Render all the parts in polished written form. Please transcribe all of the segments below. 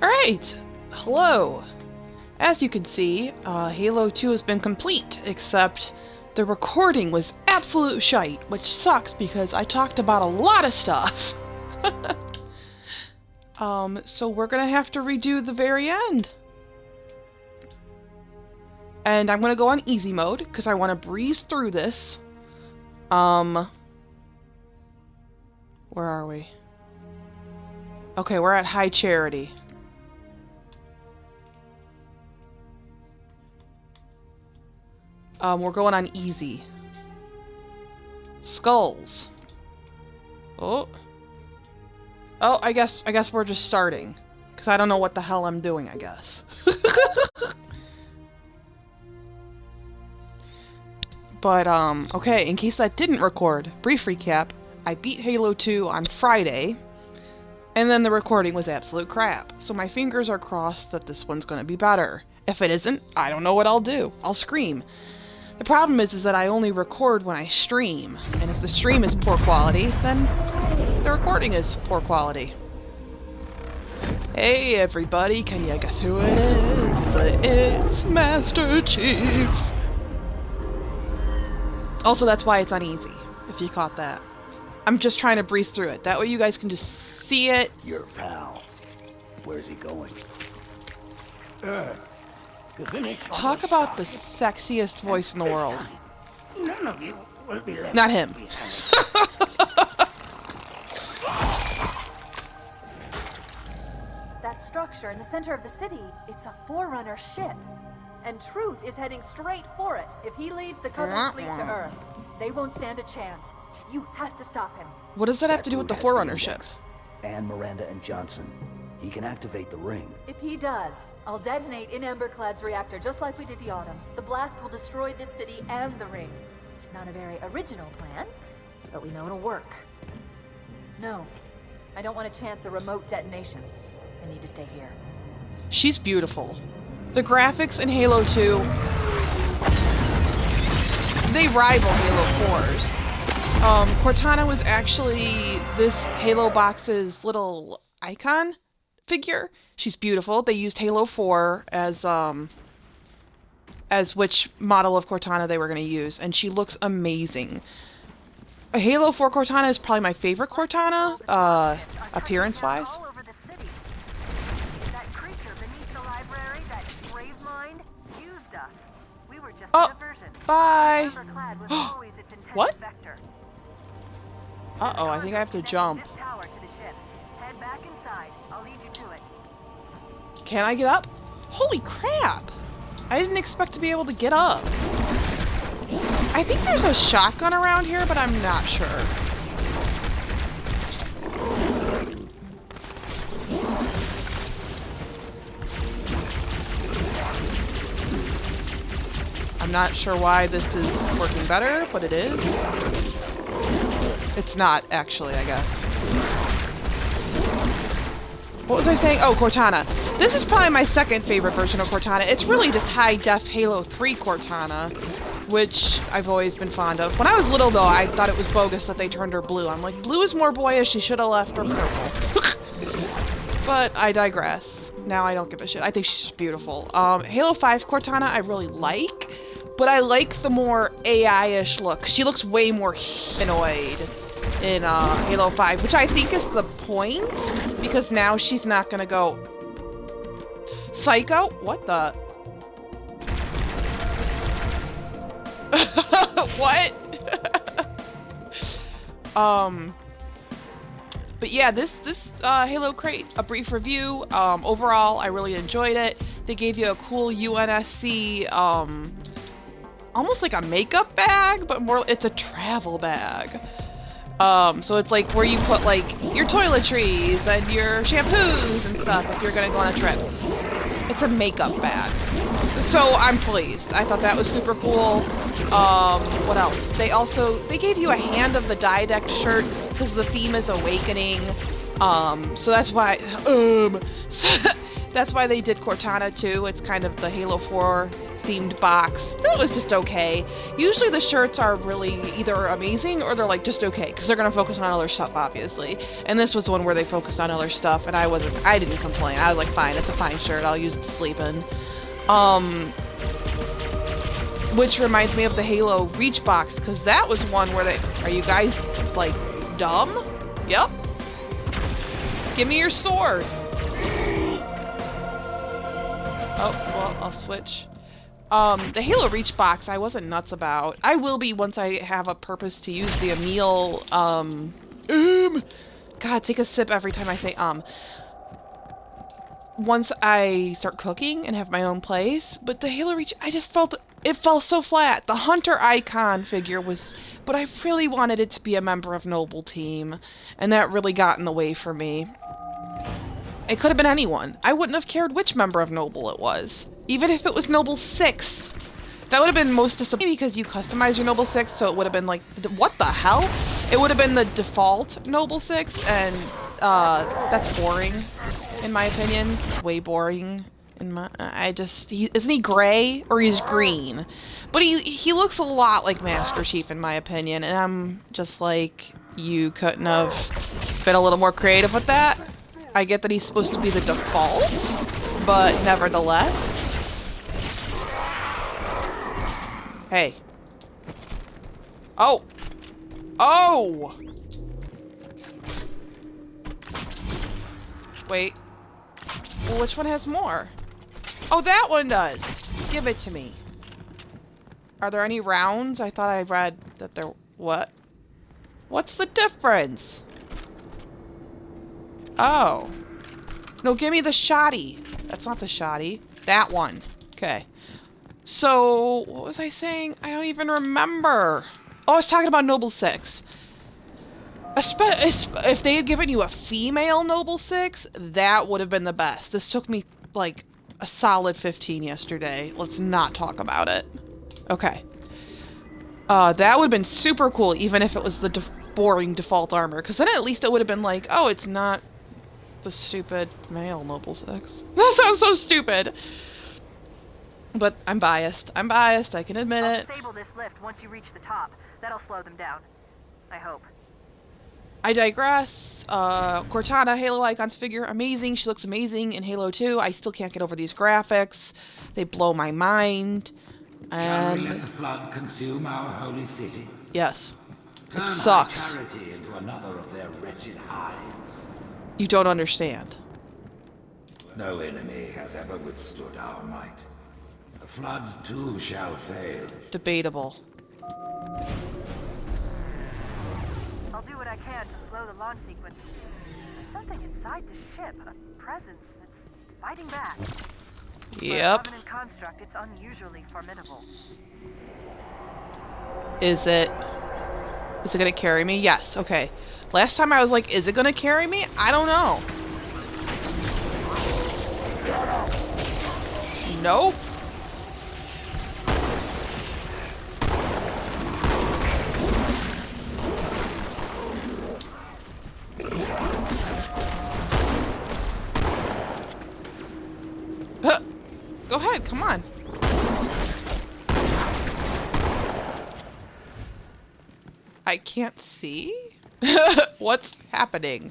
Alright, hello. As you can see, Halo 2 has been complete, except the recording was absolute shite, which sucks because I talked about a lot of stuff. So we're gonna have to redo the very end. And I'm gonna go on easy mode, because I want to breeze through this. Where are we? Okay, we're at High Charity. We're going on easy. Skulls. Oh. Oh, I guess we're just starting. Because I don't know what the hell I'm doing, I guess. But, okay, in case that didn't record, brief recap. I beat Halo 2 on Friday, and then the recording was absolute crap. So my fingers are crossed that this one's gonna be better. If it isn't, I don't know what I'll do. I'll scream. The problem is that I only record when I stream, and if the stream is poor quality, then the recording is poor quality. Hey everybody, can you guess who it is? It's Master Chief! Also, that's why it's uneasy, if you caught that. I'm just trying to breeze through it. That way you guys can just see it. Your pal. Where's he going? Talk about the sexiest voice in the world. None of you will be left. Not him. That structure in the center of the city, it's a Forerunner ship. And Truth is heading straight for it. If he leads the Covenant fleet to Earth, they won't stand a chance. You have to stop him. What does that have to do with the Forerunner ship? And Miranda and Johnson. He can activate the ring. If he does, I'll detonate in Emberclad's reactor just like we did the Autumns. The blast will destroy this city and the ring. Not a very original plan, but we know it'll work. No, I don't want to chance a remote detonation. I need to stay here. She's beautiful. The graphics in Halo 2, they rival Halo 4's. Cortana was actually this Halo box's little icon figure. She's beautiful. They used Halo 4 as which model of Cortana they were going to use, and she looks amazing. A Halo 4 Cortana is probably my favorite Cortana, appearance-wise. Oh, bye! What? Uh-oh, I think I have to jump. Can I get up? Holy crap! I didn't expect to be able to get up. I think there's a shotgun around here, but I'm not sure. I'm not sure why this is working better, but it is. It's not, actually, I guess. What was I saying? Oh, Cortana. This is probably my second favorite version of Cortana. It's really just high-def Halo 3 Cortana, which I've always been fond of. When I was little, though, I thought it was bogus that they turned her blue. I'm like, blue is more boyish, she should have left her purple. But I digress. Now I don't give a shit. I think she's just beautiful. Halo 5 Cortana I really like, but I like the more AI-ish look. She looks way more humanoid in Halo 5, which I think is the point, because now she's not gonna go psycho. What the? What? But yeah, this Halo crate, a brief review. Overall, I really enjoyed it. They gave you a cool UNSC, almost like a makeup bag, but more, it's a travel bag. So it's like where you put like your toiletries and your shampoos and stuff if you're gonna go on a trip. It's a makeup bag. So I'm pleased. I thought that was super cool. What else? They gave you a Hand of the Diadect shirt because the theme is awakening. So that's why, that's why they did Cortana too. It's kind of the Halo 4 themed box that was just okay. Usually the shirts are really either amazing or they're like just okay because they're gonna focus on other stuff, obviously. And this was one where they focused on other stuff, and I didn't complain. I was like, fine, it's a fine shirt. I'll use it to sleep in. Which reminds me of the Halo Reach box, because that was one where are you guys like dumb? Yep. Give me your sword. Oh, well, I'll switch. The Halo Reach box, I wasn't nuts about. I will be once I have a purpose to use the Emil, God, take a sip every time I say, once I start cooking and have my own place. But the Halo Reach, I just felt it fell so flat. The Hunter icon figure was, but I really wanted it to be a member of Noble Team, and that really got in the way for me. It could have been anyone. I wouldn't have cared which member of Noble it was. Even if it was Noble 6. That would have been most disappointing because you customize your Noble 6, so it would have been like, what the hell? It would have been the default Noble 6, and that's boring, in my opinion. Way boring. Isn't he gray? Or he's green? But he looks a lot like Master Chief, in my opinion, and I'm just like, you couldn't have been a little more creative with that? I get that he's supposed to be the default, but nevertheless. Hey. Oh! Oh! Wait. Well, which one has more? Oh, that one does! Give it to me. Are there any rounds? I thought I read that there... What? What's the difference? Oh. No, give me the shoddy. That's not the shoddy. That one. Okay. So, what was I saying? I don't even remember. Oh, I was talking about Noble 6. If they had given you a female Noble 6, that would have been the best. This took me, like, a solid 15 yesterday. Let's not talk about it. Okay. That would have been super cool, even if it was the boring default armor. Because then at least it would have been like, oh, it's not the stupid male Noble 6. That sounds so stupid. But I'm biased. I'm biased. I can admit it. Disable this lift once you reach the top. That'll slow them down. I hope. I digress. Cortana, Halo Icons figure, amazing. She looks amazing in Halo 2. I still can't get over these graphics. They blow my mind. Shall we let the flood consume our holy city? Yes. Turn it sucks. Our charity into another of their wretched hives. You don't understand. No enemy has ever withstood our might. The flood too shall fail. Debatable. I'll do what I can to slow the launch sequence. There's something inside the ship, a presence that's fighting back. Yep. For a Covenant construct, it's unusually formidable. Is it gonna carry me? Yes, okay. Last time I was like, is it gonna carry me? I don't know. Nope. Go ahead, come on. I can't see? What's happening?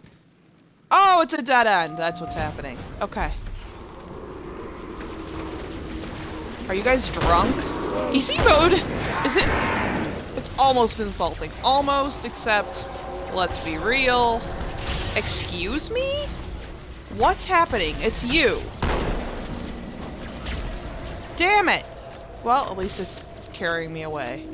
Oh, it's a dead end. That's what's happening. Okay. Are you guys drunk? Easy mode? Is it? It's almost insulting. Almost, except, let's be real. Excuse me? What's happening? It's you. Damn it! Well, at least it's carrying me away.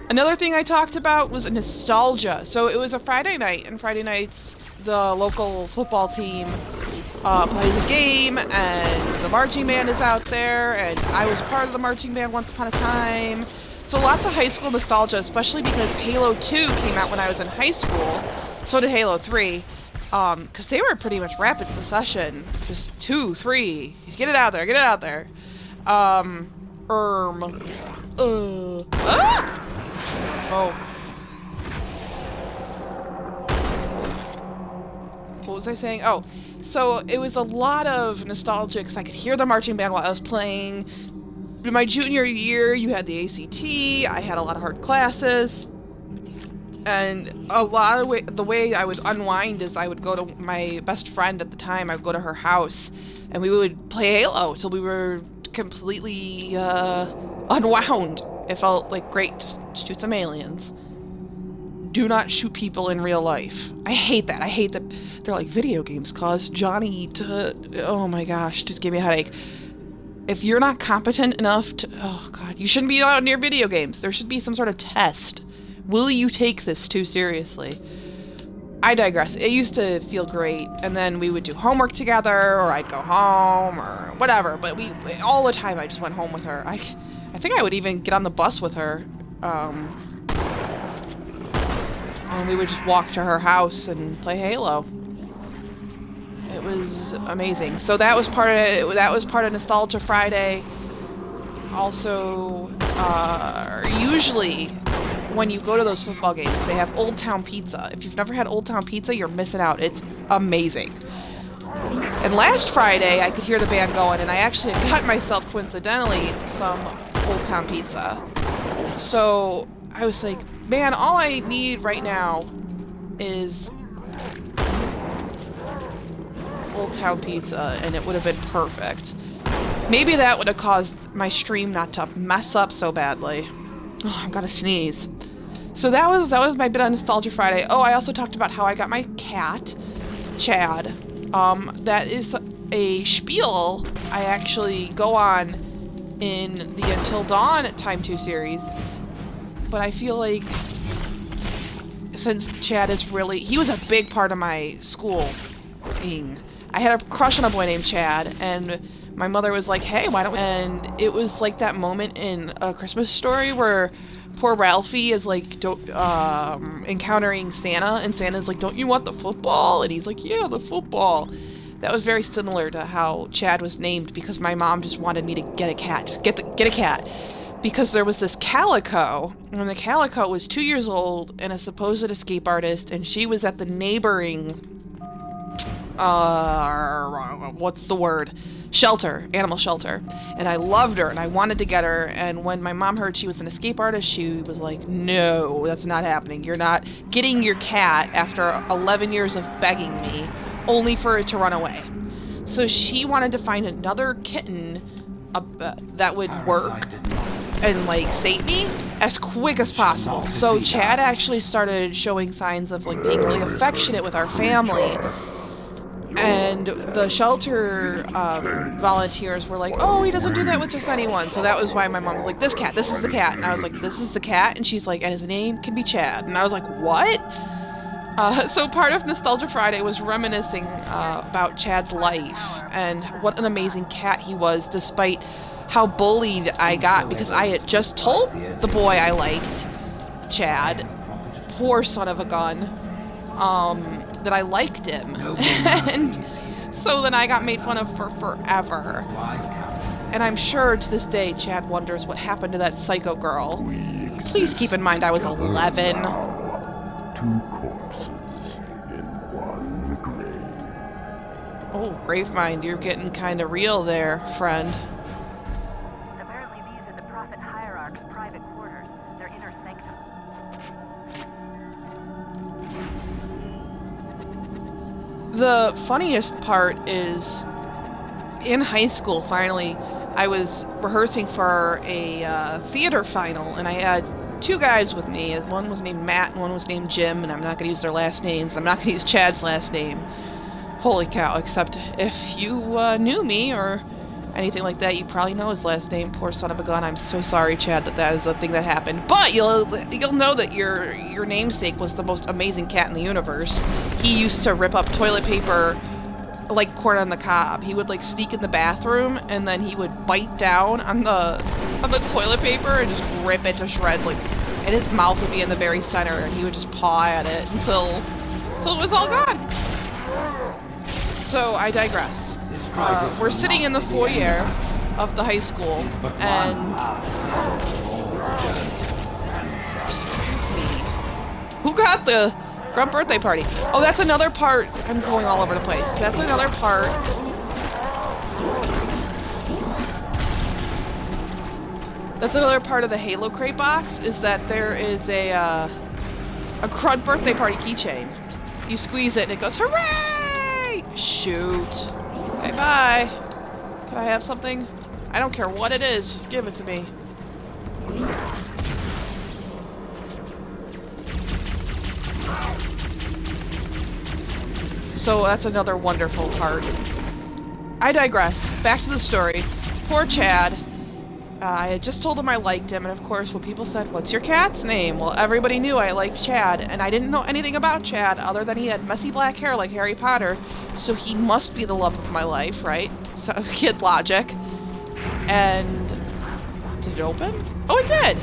Another thing I talked about was nostalgia. So it was a Friday night, and Friday nights the local football team plays a game, and the marching band is out there, and I was part of the marching band once upon a time. So lots of high school nostalgia, especially because Halo 2 came out when I was in high school. So did Halo 3. Because they were pretty much rapid succession. Just 2, 3. Get it out there, get it out there. Ah! Oh. what was I saying? Oh, so it was a lot of nostalgia because I could hear the marching band while I was playing. In my junior year, you had the ACT. I had a lot of hard classes. And a lot of the way I would unwind is I would go to my best friend at the time. I would go to her house, and we would play Halo till we were completely unwound. It felt like great. Just shoot some aliens. Do not shoot people in real life. I hate that. I hate that they're like, video games cause Johnny to... Oh my gosh, just gave me a headache. If you're not competent enough to... Oh god, you shouldn't be allowed near video games. There should be some sort of test. Will you take this too seriously? I digress. It used to feel great, and then we would do homework together, or I'd go home, or whatever, but all the time I just went home with her. I think I would even get on the bus with her. And we would just walk to her house and play Halo. It was amazing. So that was part of Nostalgia Friday. Also, usually when you go to those football games, they have Old Town Pizza. If you've never had Old Town Pizza, you're missing out. It's amazing. And last Friday, I could hear the band going, and I actually got myself, coincidentally, some Old Town Pizza. So I was like, man, all I need right now is Old Town Pizza, and it would have been perfect. Maybe that would have caused my stream not to mess up so badly. Oh, I'm gonna sneeze. So that was my bit on Nostalgia Friday. Oh, I also talked about how I got my cat, Chad. That is a spiel I actually go on in the Until Dawn Time2 series. But I feel like since Chad is really... He was a big part of my schooling. I had a crush on a boy named Chad, and my mother was like, hey, why don't we... And it was like that moment in A Christmas Story where poor Ralphie is like encountering Santa, and Santa's like, don't you want the football? And he's like, yeah, the football. That was very similar to how Chad was named, because my mom just wanted me to get a cat. Just get a cat. Because there was this Calico, and the Calico was 2 years old and a supposed escape artist, and she was at the neighboring, what's the word? Shelter, animal shelter. And I loved her, and I wanted to get her, and when my mom heard she was an escape artist, she was like, no, that's not happening. You're not getting your cat after 11 years of begging me, only for it to run away. So she wanted to find another kitten that would work and like save me as quick as possible. So Chad actually started showing signs of like being really affectionate with our family, and the shelter volunteers were like, oh, he doesn't do that with just anyone. So that was why my mom was like, this is the cat. And I was like, this is the cat? And she's like, and his name can be Chad. And I was like, what? So part of Nostalgia Friday was reminiscing about Chad's life and what an amazing cat he was, despite how bullied I got because I had just told the boy I liked, Chad, poor son of a gun, that I liked him. And so then I got made fun of for forever. And I'm sure to this day Chad wonders what happened to that psycho girl. Please keep in mind I was 11. 2 corpses in 1 grave. Oh, Gravemind, you're getting kind of real there, friend. Apparently these are the Prophet Hierarch's private quarters, their inner sanctum. The funniest part is, in high school, finally, I was rehearsing for a theater final, and I had 2 guys with me. One was named Matt and one was named Jim, and I'm not going to use their last names. I'm not going to use Chad's last name. Holy cow, except if you knew me or anything like that, you probably know his last name. Poor son of a gun. I'm so sorry, Chad, that is the thing that happened. But you'll know that your namesake was the most amazing cat in the universe. He used to rip up toilet paper like corn on the cob. He would like sneak in the bathroom, and then he would bite down on the toilet paper and just rip it to shreds, like, and his mouth would be in the very center, and he would just paw at it until it was all gone. So I digress. We're sitting in the foyer of the high school, and excuse me, who got the Grunt birthday party. Oh, that's another part. I'm going all over the place. That's another part. That's another part of the Halo crate box, is that there is a Grunt birthday party keychain. You squeeze it and it goes, hooray! Shoot. Okay, bye. Can I have something? I don't care what it is, just give it to me. So that's another wonderful part. I digress. Back to the story. Poor Chad. I had just told him I liked him, and of course when people said, what's your cat's name? Well, everybody knew I liked Chad, and I didn't know anything about Chad other than he had messy black hair like Harry Potter, so he must be the love of my life, right? So, kid logic. And... did it open? Oh, it did!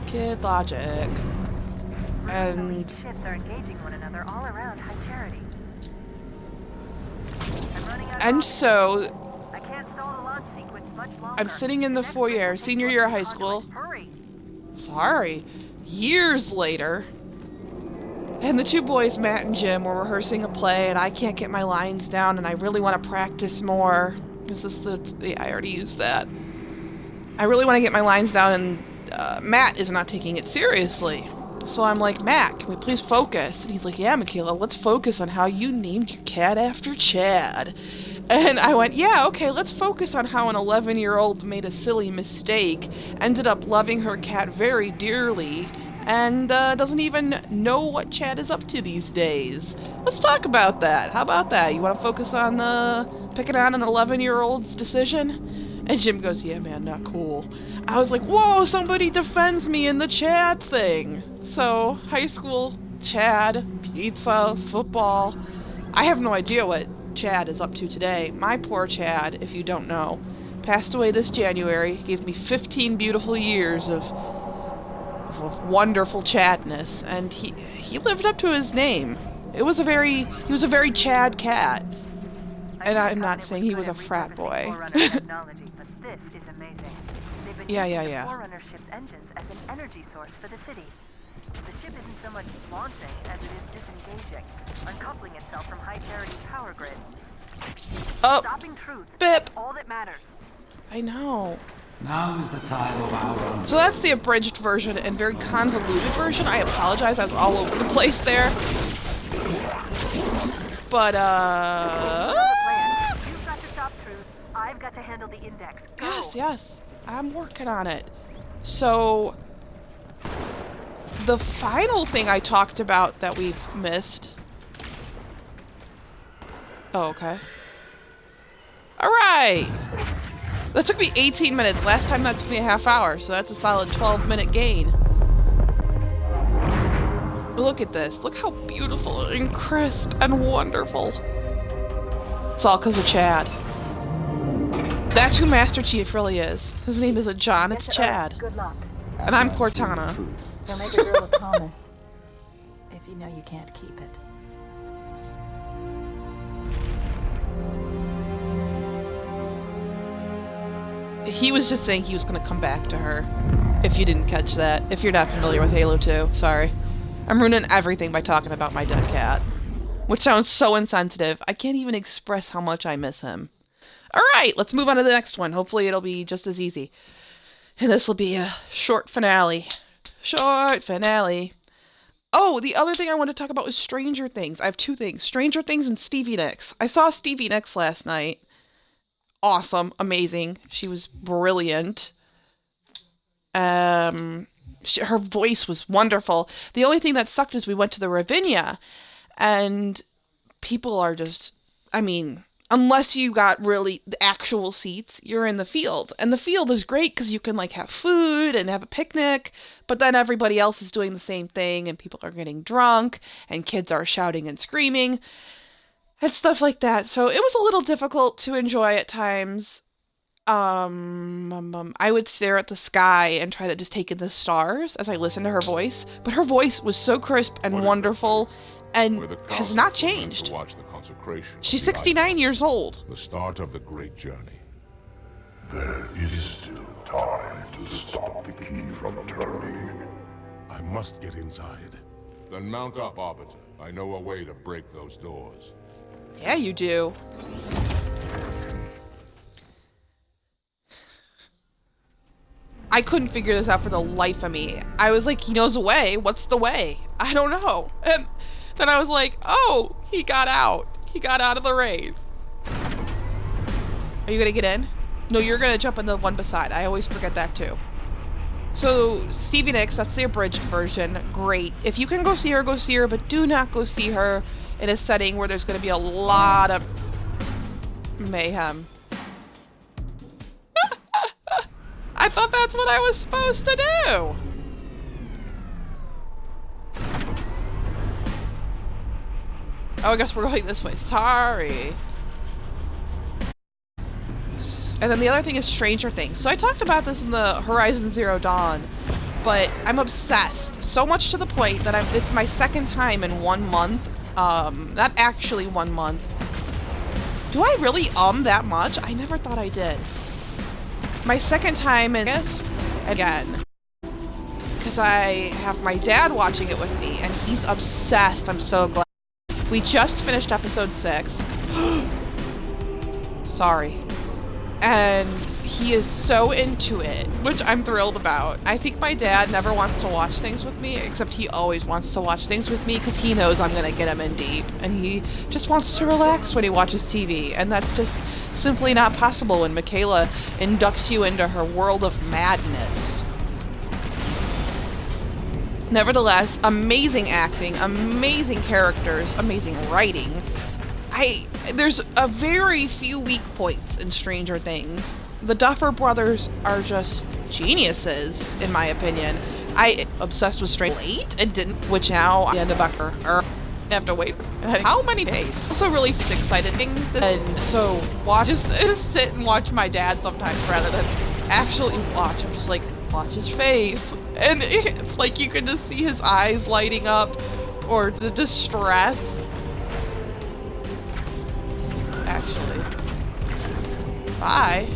Kid logic. And... ships are engaging one another all around High Charity. And so... I can't stall the launch sequence much longer. I'm sitting in the foyer, senior year of high school. Hurry. Sorry. Years later. And the two boys, Matt and Jim, were rehearsing a play, and I can't get my lines down, and I really want to practice more. This is I already used that. I really want to get my lines down, and Matt is not taking it seriously. So I'm like, Matt, can we please focus? And he's like, yeah, Michaela, let's focus on how you named your cat after Chad. And I went, yeah, okay, let's focus on how an 11-year-old made a silly mistake, ended up loving her cat very dearly, and doesn't even know what Chad is up to these days. Let's talk about that. How about that? You want to focus on picking on an 11-year-old's decision? And Jim goes, yeah, man, not cool. I was like, whoa, somebody defends me in the Chad thing. So, high school, Chad, pizza, football. I have no idea what Chad is up to today. My poor Chad, if you don't know, passed away this January, gave me 15 beautiful years of wonderful Chadness, and he lived up to his name. He was a very Chad cat. And I'm not saying he was a frat boy. This is amazing. They've been Yeah. using the Forerunner ship's engines as an energy source for the city. The ship isn't so much launching as it is disengaging, uncoupling itself from High Charity's power grid. Oh, Stopping truth. Bip. All that matters. I know. Now is the time of our So that's the abridged version and very convoluted version. I apologize, I was all over the place there. But, You've got to stop truth. I've got to handle the index. Go. Yes, I'm working on it. So, the final thing I talked about that we've missed. Oh, okay. Alright! That took me 18 minutes. Last time that took me a half hour, so that's a solid 12-minute gain. Look at this. Look how beautiful and crisp and wonderful. It's all because of Chad. That's who Master Chief really is. His name isn't John, it's Chad. Good luck. And I'm Cortana. You'll make a girl a promise. If you know you can't keep it. He was just saying he was going to come back to her. If you didn't catch that. If you're not familiar with Halo 2. Sorry. I'm ruining everything by talking about my dead cat. Which sounds so insensitive. I can't even express how much I miss him. Alright, let's move on to the next one. Hopefully it'll be just as easy. And this will be a short finale. Short finale. Oh, the other thing I want to talk about was Stranger Things. I have two things. Stranger Things and Stevie Nicks. I saw Stevie Nicks last night. Awesome. Amazing. She was brilliant. Her voice was wonderful. The only thing that sucked is we went to the Ravinia, and people are just, I mean, unless you got really the actual seats, you're in the field. And the field is great because you can like have food and have a picnic, but then everybody else is doing the same thing and people are getting drunk and kids are shouting and screaming and stuff like that. So it was a little difficult to enjoy at times. I would stare at the sky and try to just take in the stars as I listened to her voice, but her voice was so crisp and wonderful and has not changed. She's 69 years old. The start of the great journey. There is still time to stop the key from turning. I must get inside. Then mount up, Arbiter. I know a way to break those doors. Yeah, you do. I couldn't figure this out for the life of me. I was like, he knows a way. What's the way? I don't know. And then I was like, oh, he got out. He got out of the raid. Are you gonna get in? No, you're gonna jump in the one beside. I always forget that too. So, Stevie Nicks, that's the abridged version. Great. If you can go see her, but do not go see her in a setting where there's gonna be a lot of mayhem. I thought that's what I was supposed to do! Oh, I guess we're going this way. Sorry. And then the other thing is Stranger Things. So I talked about this in the Horizon Zero Dawn, but I'm obsessed. So much to the point that it's my second time in 1 month. Not actually 1 month. Do I really that much? I never thought I did. My second time in this again. Because I have my dad watching it with me, and he's obsessed. I'm so glad. We just finished episode 6. Sorry. And he is so into it, which I'm thrilled about. I think my dad never wants to watch things with me, except he always wants to watch things with me because he knows I'm going to get him in deep. And he just wants to relax when he watches TV. And that's just simply not possible when Michaela inducts you into her world of madness. Nevertheless, amazing acting, amazing characters, amazing writing. There's a very few weak points in Stranger Things. The Duffer Brothers are just geniuses, in my opinion. I obsessed with Stranger Things and didn't, which now I end up after I have to wait how many days. Also really excited and so just sit and watch my dad sometimes rather than actually watch. I'm just like, watch his face. And it's like you can just see his eyes lighting up or the distress. Actually. Bye.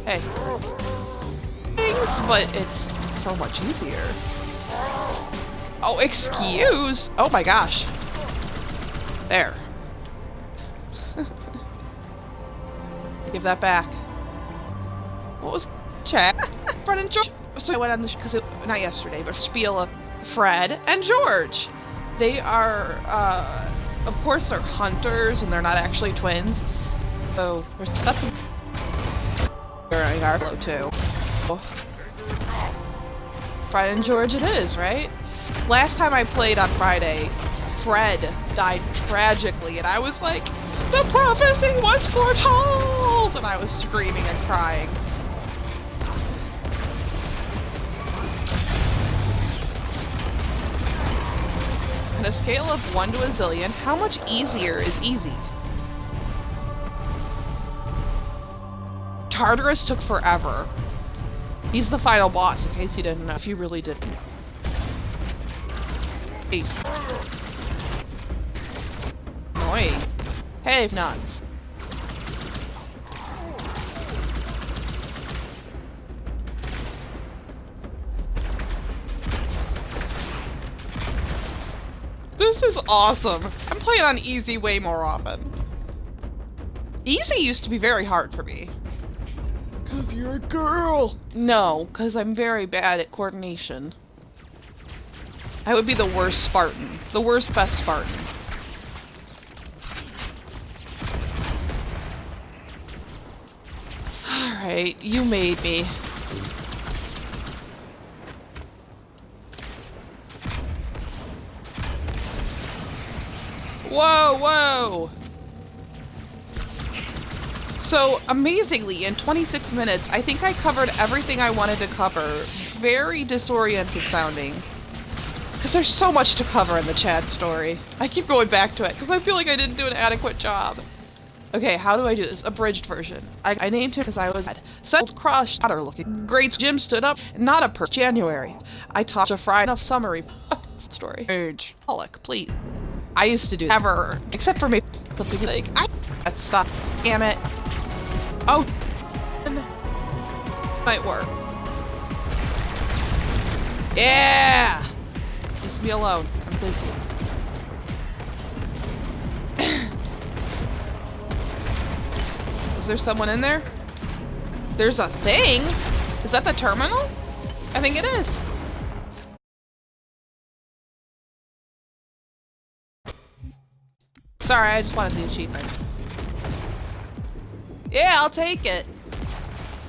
Hey. Things, but it's so much easier. Oh, excuse! Oh my gosh. There. Give that back. What was chat? Fred and George. So I went on the because not yesterday, but spiel of Fred and George. They are, of course, they're hunters, and they're not actually twins. So that's during Halo2. Fred and George, it is, right? Last time I played on Friday, Fred died tragically, and I was like, "The prophecy was foretold!" And I was screaming and crying. On a scale of 1 to a zillion, how much easier is easy? Tartarus took forever. He's the final boss, in case you didn't know, if you really didn't. Ace. Annoying. Hey, nuts. This is awesome. I'm playing on easy way more often. Easy used to be very hard for me. Cause you're a girl. No, cause I'm very bad at coordination. I would be the worst Spartan. The worst best Spartan. Alright, you made me. Whoa, whoa! So, amazingly, in 26 minutes, I think I covered everything I wanted to cover. Very disoriented sounding. Because there's so much to cover in the Chad story. I keep going back to it, because I feel like I didn't do an adequate job. Okay, how do I do this? Abridged version. I named him because I was settled, crushed, daughter looking. Great Jim stood up, not a per January. I taught a fry enough summary. Story. Urge. Pollock, please. I used to do that. Never, except for maybe something like, let's stop. Damn it. Oh, might work. Yeah! Leave me alone. I'm busy. Is there someone in there? There's a thing? Is that the terminal? I think it is. Sorry, I just wanted the achievement. Yeah, I'll take it.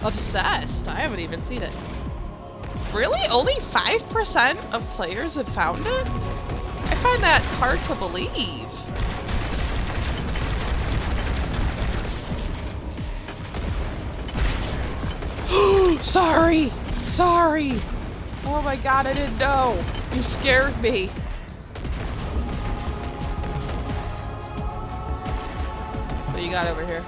Obsessed. I haven't even seen it. Really? Only 5% of players have found it? I find that hard to believe. Sorry! Sorry! Oh my god, I didn't know. You scared me. What do you got over here?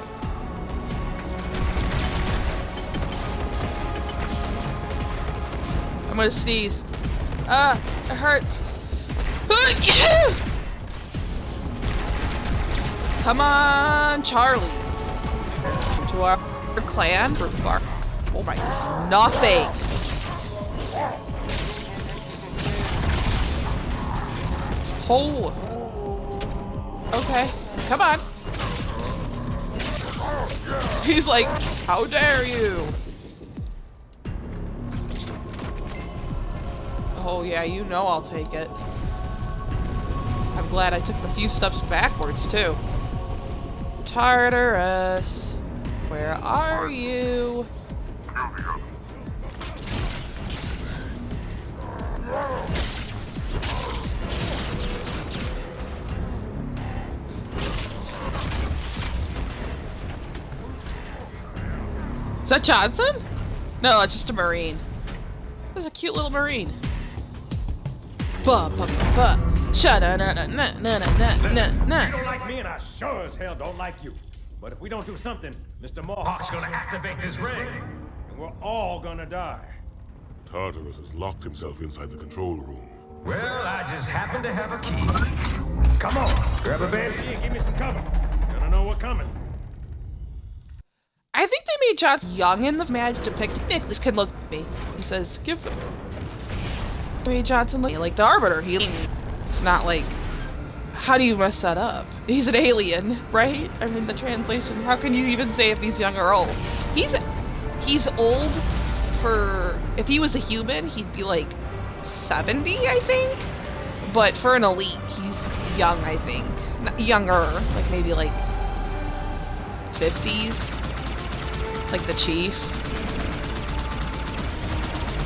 I'm gonna sneeze. Ah, it hurts. Come on, Charlie. To our clan for bar. Oh my, nothing. Oh. Okay, come on. He's like, how dare you? Oh yeah, you know I'll take it. I'm glad I took the few steps backwards too. Tartarus, where are you? Is that Johnson? No, it's just a Marine. There's a cute little Marine. Sha-da-na-na-na-na-na-na-na-na. You don't like me, and I sure as hell don't like you. But if we don't do something, Mr. Mohawk's gonna activate this ring, and we're all gonna die. Tartarus has locked himself inside the control room. Well, I just happen to have a key. Come on, grab a banshee and give me some cover. Gonna know what's coming. I think they made Johnson young in the match depicting Nicholas can look at me. He says, give them. They made Johnson look like the Arbiter. It's not like, how do you mess that up? He's an alien, right? I mean, the translation, how can you even say if he's young or old? He's old for, if he was a human, he'd be like 70, I think. But for an elite, he's young, I think. Not younger, like maybe like 50s. Like the Chief.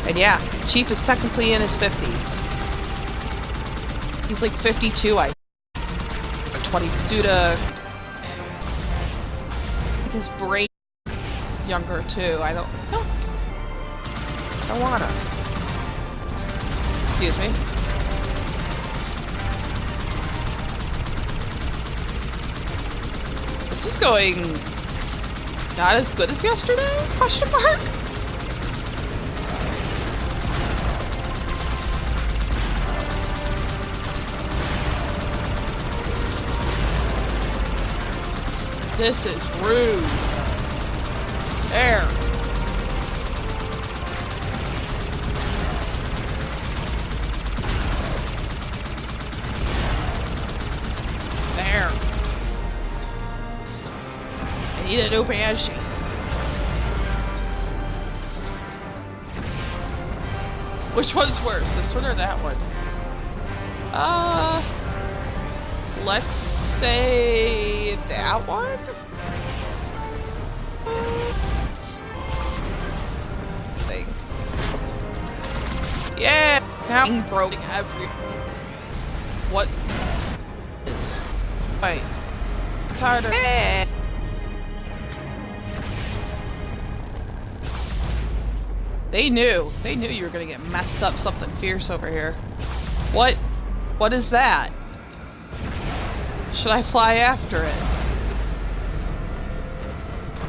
And yeah, Chief is technically in his 50s. He's like 52, I think. Or 20, due to his brain younger too. I don't wanna. Excuse me. This is going not as good as yesterday? Question mark? This is rude. There. There. I need a new banshee. Which one's worse, this one or that one? Let's say that one? Thing. Yeah! Now I'm broken every... What is... Wait. Harder. Yeah. They knew you were gonna get messed up something fierce over here. What is that? Should I fly after it?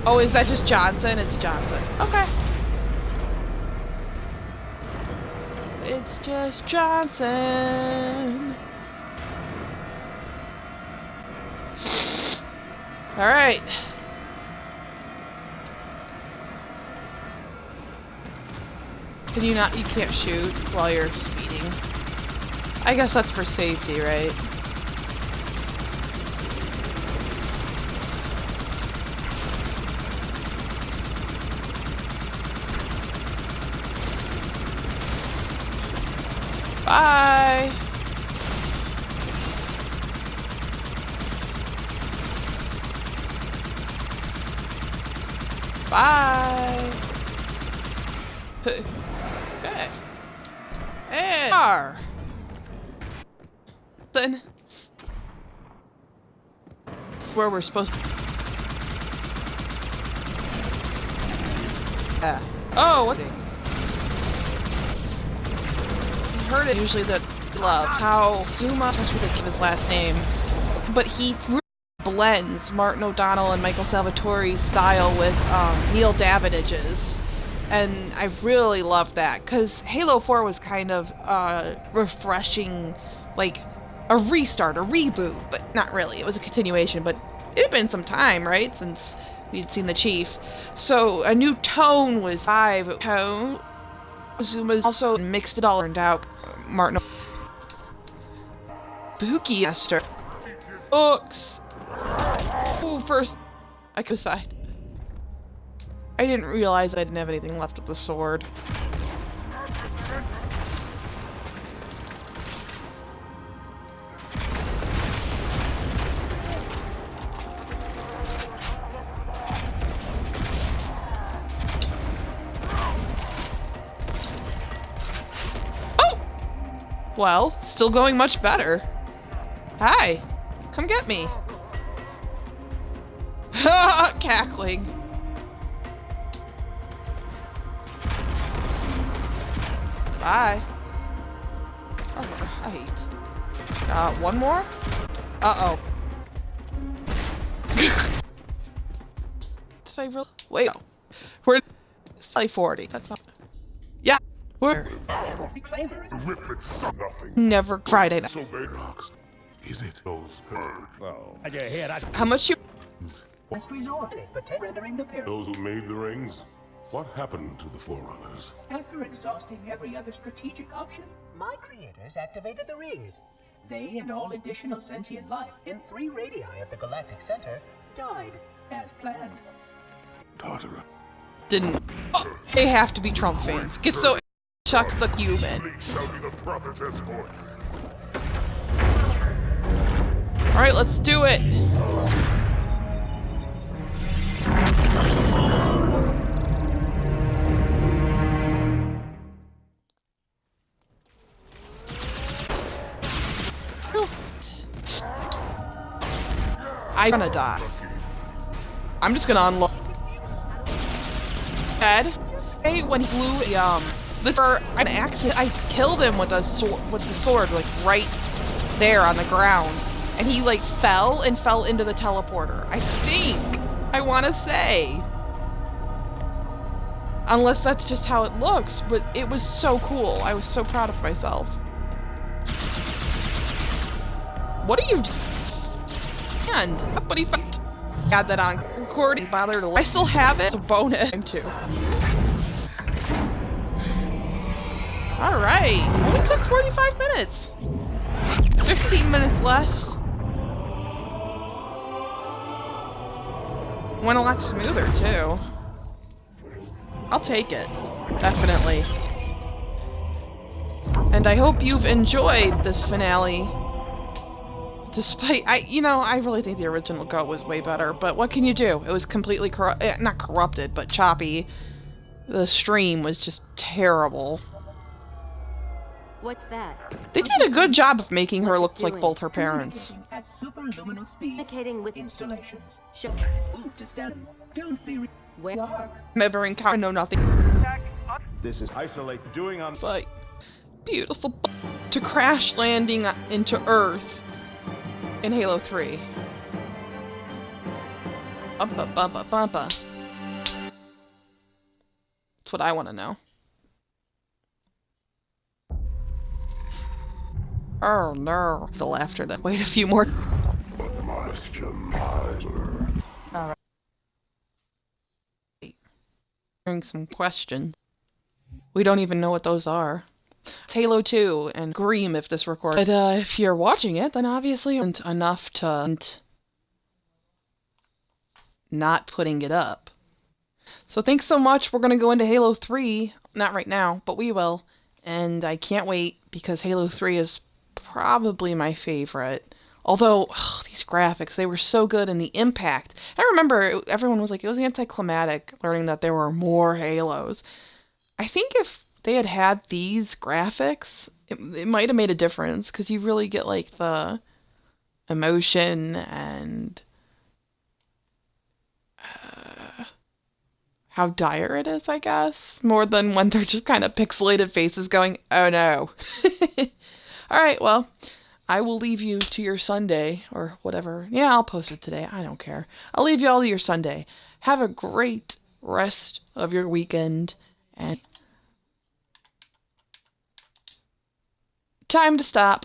Oh, is that just Johnson? It's Johnson. Okay. It's just Johnson. All right. Can you not? You can't shoot while you're speeding. I guess that's for safety, right? Bye! Bye! Good. And R. Then where we're supposed to. Yeah. Oh, what? I heard it usually that love how Zuma starts with his last name, but he really blends Martin O'Donnell and Michael Salvatore's style with Neil Davidage's. And I really loved that, because Halo 4 was kind of refreshing, like a restart, a reboot, but not really. It was a continuation, but it had been some time, right, since we'd seen the Chief. So a new tone was tone. Zuma's also mixed it all, turned out Martin. Spooky Esther. Books. Ooh, first, I could decide. I didn't realize I didn't have anything left of the sword. Oh! Well, still going much better. Hi. Come get me. Cackling. Bye. Oh, right. One more? Uh-oh. Did I really? Wait. No. We're say 40. That's not. Yeah. We're never Friday night. So is it those bird? Well, at your head, How much you? Those who made the rings? What happened to the Forerunners? After exhausting every other strategic option, my creators activated the rings. They and all additional sentient life in 3 radii of the galactic center died as planned. Tartara. Didn't. Oh, they have to be Trump fans. Get so chuck the human. Shall be the prophet's escort. All right, let's do it. I'm gonna die. I'm just gonna unload. Ed, hey, when he blew an accident, I killed him with a sword, like right there on the ground, and he like fell into the teleporter. I think. I want to say, unless that's just how it looks, but it was so cool. I was so proud of myself. What are you doing? And somebody had that on recording. Bother to. I still have it. It's a bonus. Time too. All right. Only took 45 minutes. 15 minutes less. Went a lot smoother too. I'll take it. Definitely. And I hope you've enjoyed this finale. Despite, I really think the original Go was way better, but what can you do? It was completely not corrupted, but choppy. The stream was just terrible. What's that? They did a good job of making her look like both her parents. At superluminal speed. Communicating with Installations. Sure. Move to stand. Don't be Where? dark. Remembering I know nothing. This is isolate doing on. But beautiful to crash landing into Earth in Halo 3. Bumpa bumpa bumpa. That's what I want to know. Oh no. The laughter that wait a few more. But Master Miser. Alright. Hearing some questions. We don't even know what those are. It's Halo 2 and Greem if this records. But if you're watching it, then obviously it isn't enough to not putting it up. So thanks so much. We're going to go into Halo 3. Not right now, but we will. And I can't wait because Halo 3 is probably my favorite. Although, these graphics, they were so good and the impact. I remember everyone was like, it was anticlimactic learning that there were more Halos. I think if they had had these graphics, it might have made a difference because you really get like the emotion and how dire it is, I guess. More than when they're just kind of pixelated faces going, oh no. Alright, well, I will leave you to your Sunday, or whatever. Yeah, I'll post it today. I don't care. I'll leave you all to your Sunday. Have a great rest of your weekend, and time to stop.